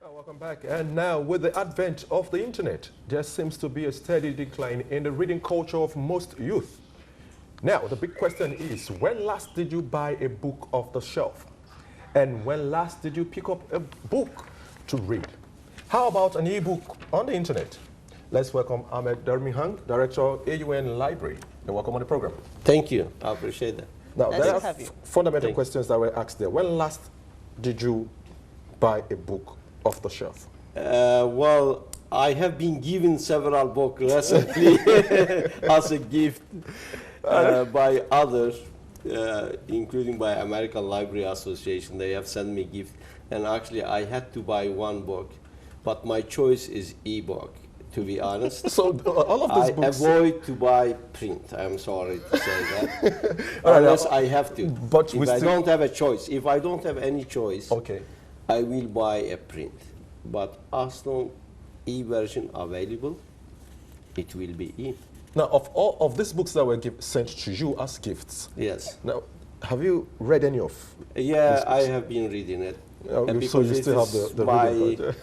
Welcome back. And now, with the advent of the internet, there seems to be a steady decline in the reading culture of most youth. Now, the big question is, when last did you buy a book off the shelf? And when last did you pick up a book to read? How about an e-book on the internet? Let's welcome Amed Demirhan, Director, AUN Library. You're welcome on the program. Thank you. I appreciate that. Now, there are fundamental questions that were asked there. When last did you buy a book off the shelf? Well, I have been given several books recently as a gift by others, including by American Library Association. They have sent me gifts, and actually I had to buy one book, but my choice is e-book, to be honest. So all of these books... avoid to buy print. I'm sorry to say that. Unless I have to. But if I don't have a choice, if I don't have any choice, okay, I will buy a print. But as long e-version available, it will be e. Now, of all of these books that were sent to you as gifts, yes. Now, have you read any of? Yeah, I have been reading it. So you still have the reading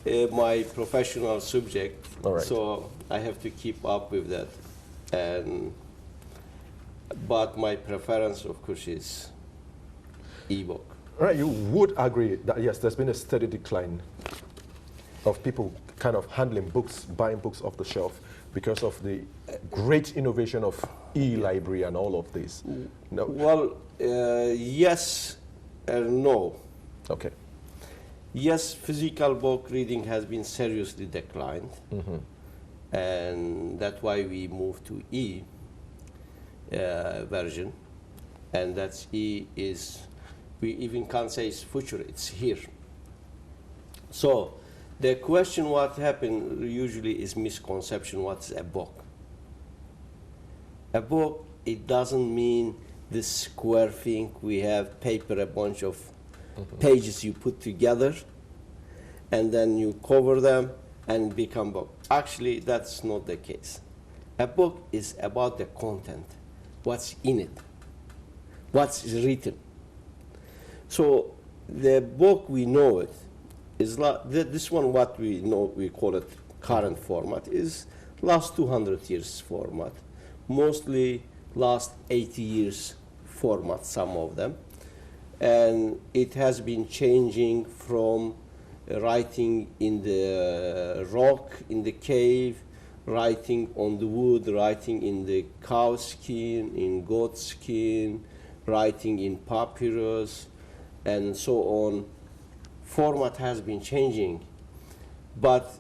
part, my professional subject. All right. So I have to keep up with that. But my preference, of course, is e-book. Right, you would agree that yes, there's been a steady decline of people kind of handling books, buying books off the shelf because of the great innovation of e-library and all of this. No. Well, yes and no. Okay. Yes, physical book reading has been seriously declined, and that's why we moved to e version, and that's e is. We even can't say it's future, it's here. So the question what happened usually is misconception, what's a book? A book, it doesn't mean this square thing, we have paper, a bunch of pages you put together, and then you cover them and become book. Actually, that's not the case. A book is about the content, what's in it, what's written. So the book, we know it, is this one what we know, we call it current format, is last 200 years format, mostly last 80 years format, some of them. And it has been changing from writing in the rock, in the cave, writing on the wood, writing in the cow skin, in goat skin, writing in papyrus, and so on. Format has been changing, but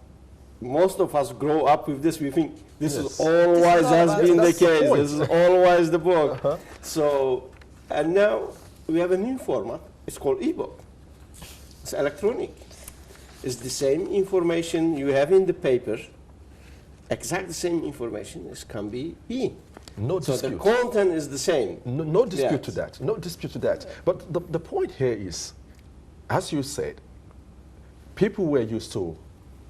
most of us grow up with this. We think this is always has been the case. This is always the book. So, and now we have a new format. It's called e-book. It's electronic. It's the same information you have in the paper. Exact same information can be e. No dispute. So the content is the same. No dispute to that. No dispute to that. But the point here is, as you said, people were used to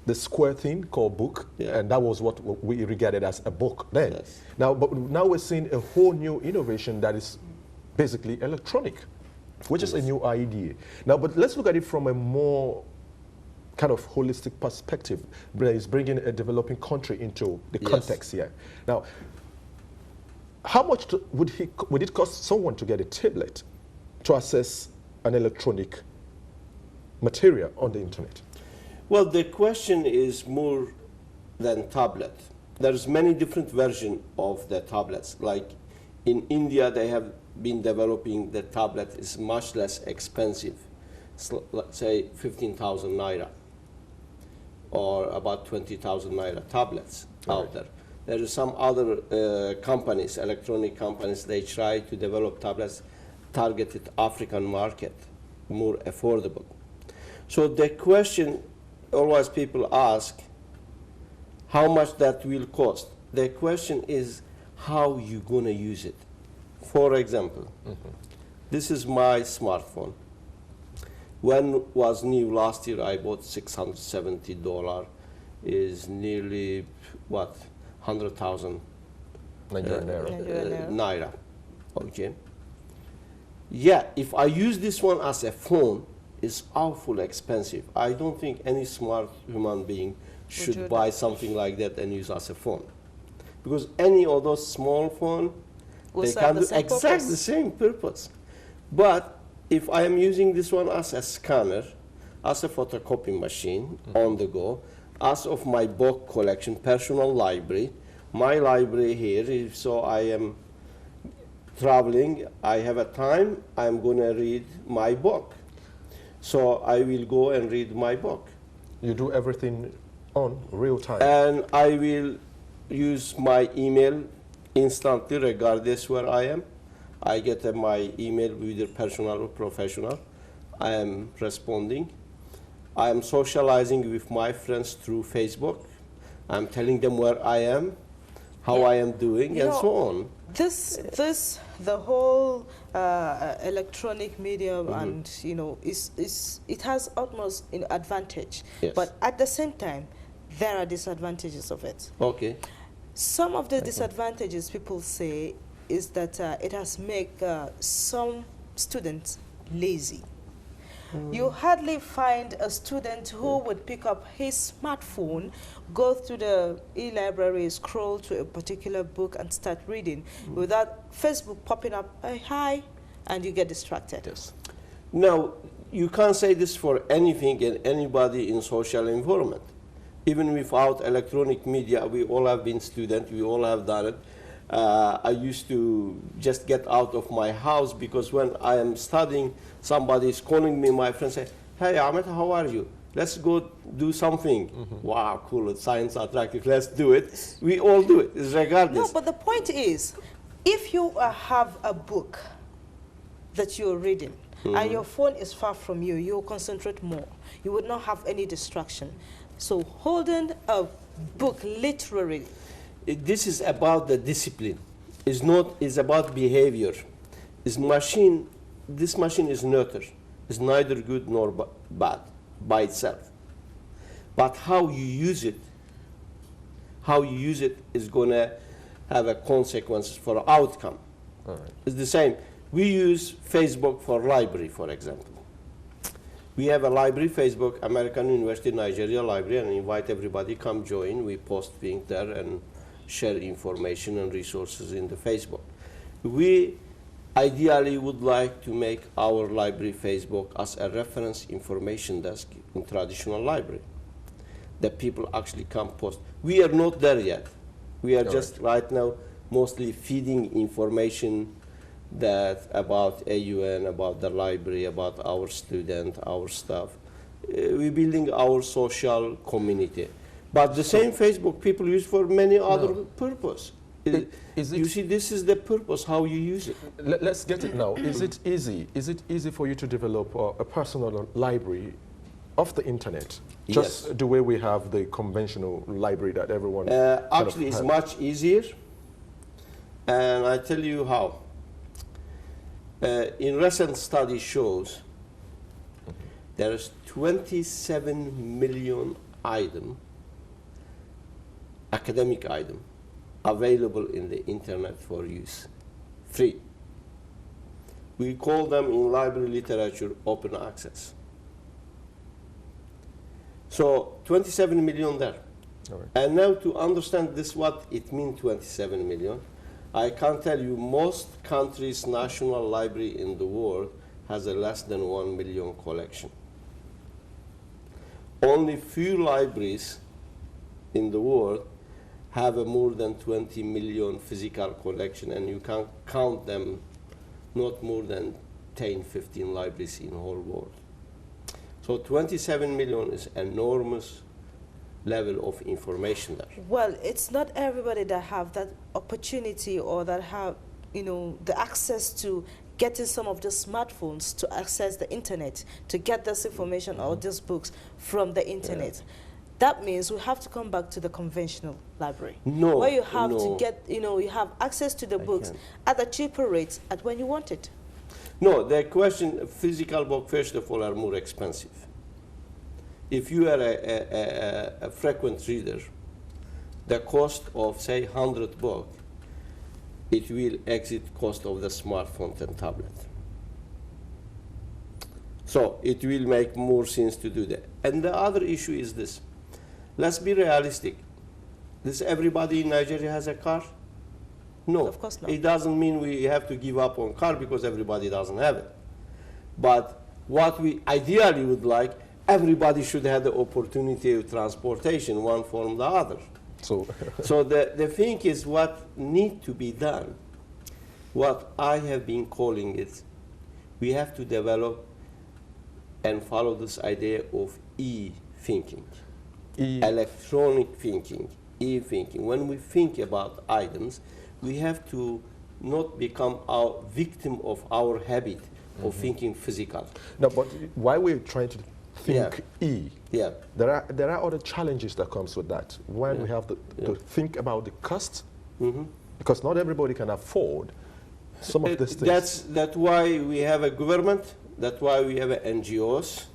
the square thing called book, and that was what we regarded as a book then. Yes. Now we're seeing a whole new innovation that is basically electronic, which is a new idea. Now, but let's look at it from a more kind of holistic perspective, where it's bringing a developing country into the context here. Now, how much would it cost someone to get a tablet to access an electronic material on the internet? Well, the question is more than tablet. There's many different versions of the tablets. Like in India, they have been developing the tablet is much less expensive. Let's say 15,000 naira or about 20,000 naira tablets out there. There are some other companies, electronic companies, they try to develop tablets targeted African market, more affordable. So the question always people ask, how much that will cost? The question is how you gonna use it. For example, this is my smartphone. When was new last year, I bought $670, is nearly what? 100,000 naira. Okay. Yeah, if I use this one as a phone, is awful expensive. I don't think any smart human being should buy something like that and use as a phone. Because any of those small phones, they can do exactly the same purpose. But if I am using this one as a scanner, as a photocopy machine on the go, as of my book collection, personal library, my library here, so I am traveling, I have a time, I'm going to read my book. So I will go and read my book. You do everything on real time. And I will use my email instantly, regardless where I am. I get my email, whether personal or professional. I am responding. I am socializing with my friends through Facebook. I'm telling them where I am, how I am doing, and so on. The whole electronic media, and it has utmost advantage. Yes. But at the same time, there are disadvantages of it. Okay. Some of the disadvantages people say is that it has made some students lazy. You hardly find a student who would pick up his smartphone, go through the e-library, scroll to a particular book and start reading without Facebook popping up, hi, and you get distracted. Yes. Now, you can't say this for anything and anybody in social environment. Even without electronic media, we all have been students, we all have done it. I used to just get out of my house because when I am studying, somebody is calling me, my friend say, hey Ahmed, how are you? Let's go do something. Wow, cool, it's science attractive, let's do it. We all do it, regardless. No, but the point is, if you have a book that you're reading and your phone is far from you, you'll concentrate more. You would not have any distraction. So holding a book literally, this is about the discipline. It's about behavior. This machine is neutral. It's neither good nor bad by itself. But how you use it is going to have a consequence for outcome. All right. It's the same. We use Facebook for library, for example. We have a library, Facebook, American University, Nigeria Library, and invite everybody, come join. We post things there and share information and resources in the Facebook. We ideally would like to make our library Facebook as a reference information desk in traditional library, that people actually come post. We are not there yet. We are just right now mostly feeding information that about AUN, about the library, about our student, our staff. We're building our social community. But the same Facebook people use for many other purpose. You see, this is the purpose, how you use it. Let's get it now. Is it easy? Is it easy for you to develop a personal library of the internet? Just Yes. the way we have the conventional library that everyone Actually, it's much easier. And I tell you how. In recent study shows there is 27 million academic item available in the internet for use, free. We call them in library literature open access. So 27 million there. All right. And now to understand this, what it means 27 million, I can tell you most countries' national library in the world has a less than 1 million collection. Only few libraries in the world have a more than 20 million physical collection, and you can count them not more than 10, 15 libraries in the whole world. So 27 million is enormous level of information there. well, it's not everybody that have that opportunity or that have, the access to getting some of the smartphones to access the internet, to get this information or these books from the internet. That means we have to come back to the conventional library. No, where you have to no. get, you have access to the books can't. at a cheaper rate at when you want it. No, the question, physical books, first of all, are more expensive. If you are a frequent reader, the cost of, say, 100 books, it will exit cost of the smartphone and tablet. So it will make more sense to do that. And the other issue is this. Let's be realistic. Does everybody in Nigeria has a car? No. Of course not. It doesn't mean we have to give up on car because everybody doesn't have it. But what we ideally would like, everybody should have the opportunity of transportation, one form or the other. So, So the thing is what need to be done, what I have been calling it, we have to develop and follow this idea of e-thinking, electronic thinking, e-thinking. When we think about items, we have to not become our victim of our habit of thinking physical. no, but while we're trying to think E, Yeah. there are other challenges that comes with that. When we have to think about the cost, because not everybody can afford some of these things. That's why we have a government, that's why we have NGOs,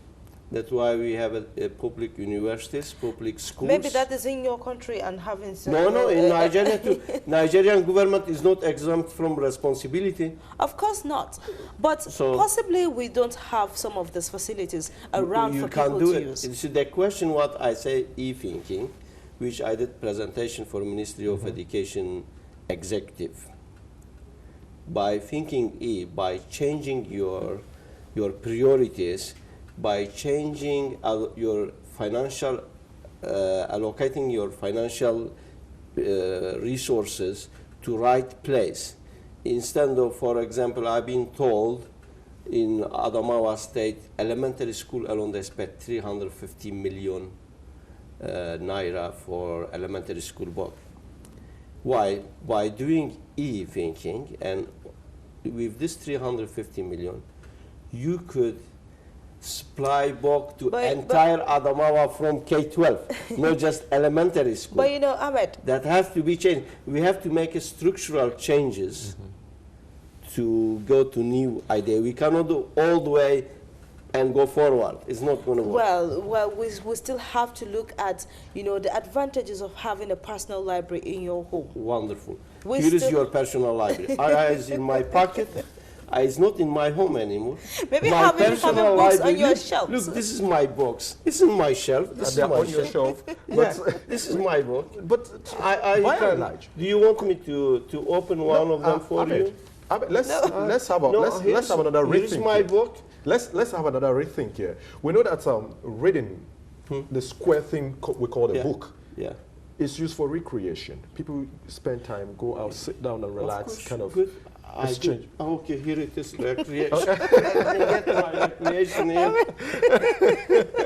that's why we have a public universities, public schools. Maybe that is in your country and having some... No, in Nigeria too. Nigerian government is not exempt from responsibility. Of course not. But So- possibly we don't have some of these facilities around You for can't people do to it. use. You see, the question what I say e-thinking, which I did presentation for Ministry of Education executive. By thinking E, by changing your priorities, by changing your financial, allocating your financial resources to right place. Instead of, for example, I've been told in Adamawa State elementary school alone they spent 350 million naira for elementary school book. Why? By doing e-thinking, and with this 350 million, you could supply book to entire Adamawa from K-12, not just elementary school. But you know, Ahmed, That has to be changed. We have to make a structural changes to go to new idea. We cannot do all the way and go forward. It's not going to work. well, we still have to look at, you know, the advantages of having a personal library in your home. Wonderful. We Here is still- your personal library. It's in my pocket. It's not in my home anymore. Maybe My having personal books on library- your look, shelves. Look, this is my box. It's in my shelf. This is They're my on your shelf. shelf. Yeah, this is my book. But I by can- and large, do you want me to open one of them for Ahmed, you? Ahmed, let's have here's- another here's rethink. my here. book. Let's have another rethink here. We know that reading, the square thing we call a Yeah. book, Yeah. is used for recreation. People spend time, go out, sit down and relax, course, kind of good. exchange. Okay, here it is, recreation. Let me get my recreation here.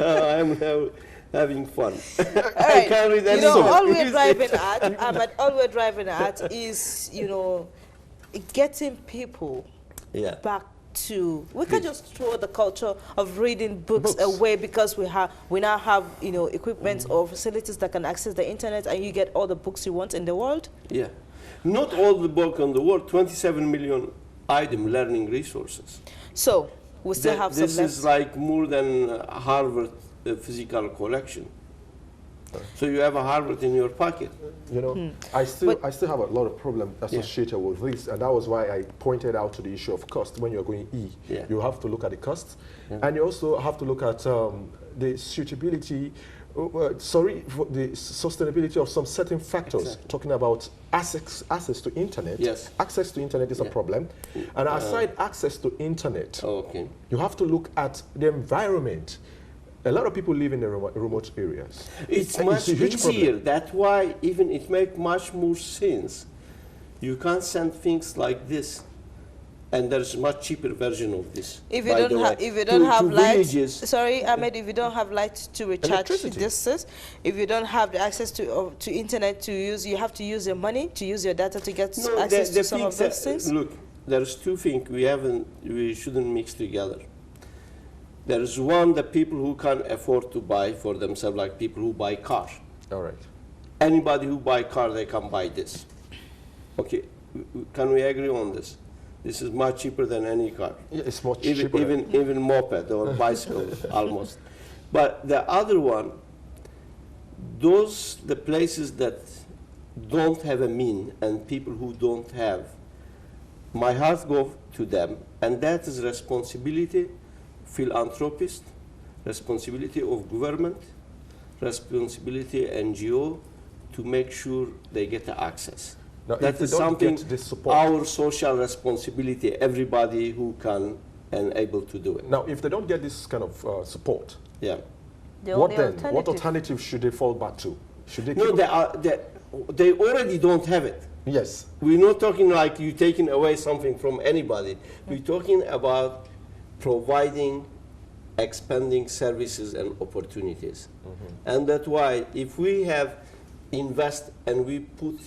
I'm now having fun. I can't read You any know, book. all we're driving at, Ahmed, all we're driving at is, you know, getting people Yeah. back to, we can just throw the culture of reading books Books. away because we now have, you know, equipment or facilities that can access the internet and you get all the books you want in the world. Yeah. Not all the book on the world, 27 million item learning resources. So we still have some This left. is like more than Harvard physical collection. So you have a Harvard in your pocket. You know, I still have a lot of problem associated with this, and that was why I pointed out to the issue of cost. When you're going E, Yeah. you have to look at the costs, and you also have to look at the suitability, for the sustainability of some certain factors. Exactly. Talking about access to internet. Yes. Access to internet is a problem, and aside access to internet, Okay. you have to look at the environment. A lot of people live in the remote areas. It's And much a huge easier. problem. That's why even it makes much more sense. You can send things like this, and there's much cheaper version of this. If you by the don't way. have, if you don't To have light, villages. sorry, Ahmed, if you don't have light to recharge Electricity. this, if you don't have the access to internet to use, you have to use your money to use your data to get No, access the to some of things those things. Look, there's two things we shouldn't mix together. There's one, the people who can afford to buy for themselves, like people who buy car. All right. Anybody who buy car, they can buy this. Okay, can we agree on this? This is much cheaper than any car. Yeah, it's much Even, cheaper. even moped or bicycle, almost. But the other one, the places that don't have a mean and people who don't have, my heart goes to them, and that is responsibility philanthropist, responsibility of government, responsibility NGO to make sure they get the access. Now, That if they is don't something, get this support, our social responsibility, everybody who can and able to do it. now if they don't get this kind of support, Yeah. The what only then? What alternative- alternative should they fall back to? Should they No, keep they already don't have it. Yes. We're not talking like you taking away something from anybody. We're talking about providing, expanding services and opportunities. And that's why if we have invest and we put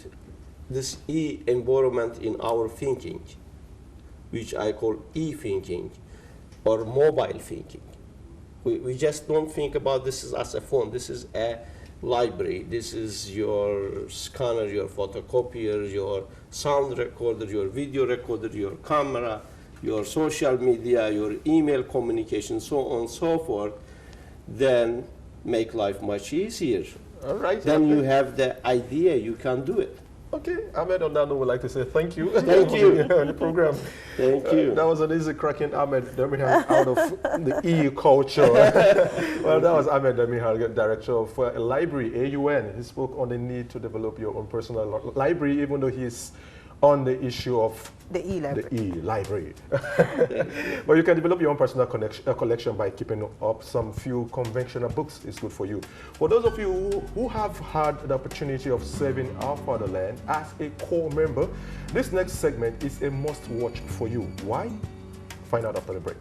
this e-environment in our thinking, which I call e-thinking or mobile thinking. We just don't think about this as a phone. This is a library. This is your scanner, your photocopier, your sound recorder, your video recorder, your camera, your social media, your email communication, so on and so forth. Then make life much easier. All right. Then okay. you have the idea, you can do it. Okay, Ahmed, on that note, would like to say thank you. Thank you. on the program. Thank you. That was an easy cracking Amed Demirhan out of the EU culture. Well, that was Amed Demirhan, director of a library, AUN. He spoke on the need to develop your own personal library, even though he's on the issue of The e-library. the e-library. But you can develop your own personal collection by keeping up some few conventional books. It's good for you. For those of you who have had the opportunity of serving our fatherland as a core member, this next segment is a must-watch for you. Why? Find out after the break.